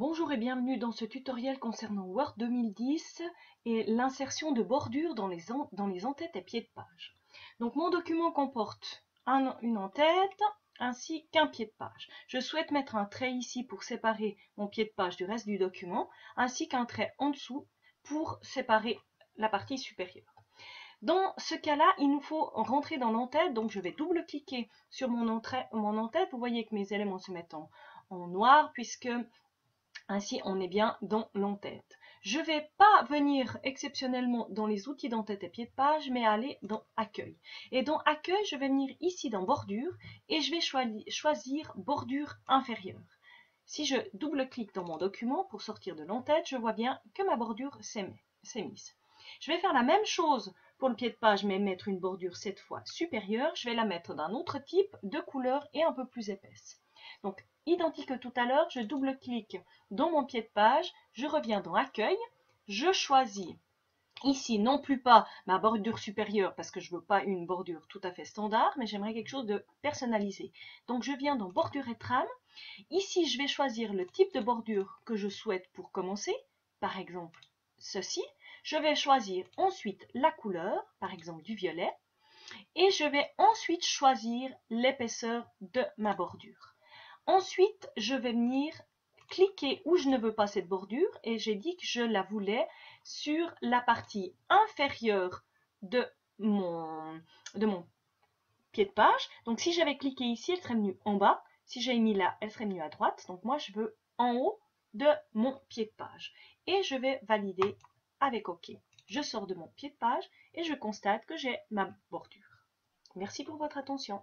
Bonjour et bienvenue dans ce tutoriel concernant Word 2010 et l'insertion de bordures dans les en-têtes et pieds de page. Donc mon document comporte une en-tête ainsi qu'un pied de page. Je souhaite mettre un trait ici pour séparer mon pied de page du reste du document, ainsi qu'un trait en dessous pour séparer la partie supérieure. Dans ce cas-là, il nous faut rentrer dans l'en-tête, donc je vais double-cliquer sur mon en-tête. Vous voyez que mes éléments se mettent en noir puisque ainsi, on est bien dans l'en-tête. Je ne vais pas venir exceptionnellement dans les outils d'en-tête et pied de page, mais aller dans Accueil. Et dans Accueil, je vais venir ici dans Bordure et je vais choisir Bordure inférieure. Si je double-clique dans mon document pour sortir de l'en-tête, je vois bien que ma bordure s'est mise. Je vais faire la même chose pour le pied de page, mais mettre une bordure cette fois supérieure. Je vais la mettre d'un autre type, de couleur et un peu plus épaisse. Donc, identique que tout à l'heure, je double-clique dans mon pied de page, je reviens dans Accueil, je choisis ici non plus pas ma bordure supérieure parce que je ne veux pas une bordure tout à fait standard, mais j'aimerais quelque chose de personnalisé. Donc, je viens dans Bordure et trame. Ici, je vais choisir le type de bordure que je souhaite pour commencer, par exemple ceci. Je vais choisir ensuite la couleur, par exemple du violet, et je vais ensuite choisir l'épaisseur de ma bordure. Ensuite, je vais venir cliquer où je ne veux pas cette bordure et j'ai dit que je la voulais sur la partie inférieure de mon pied de page. Donc si j'avais cliqué ici, elle serait venue en bas. Si j'avais mis là, elle serait venue à droite. Donc moi, je veux en haut de mon pied de page. Et je vais valider avec OK. Je sors de mon pied de page et je constate que j'ai ma bordure. Merci pour votre attention.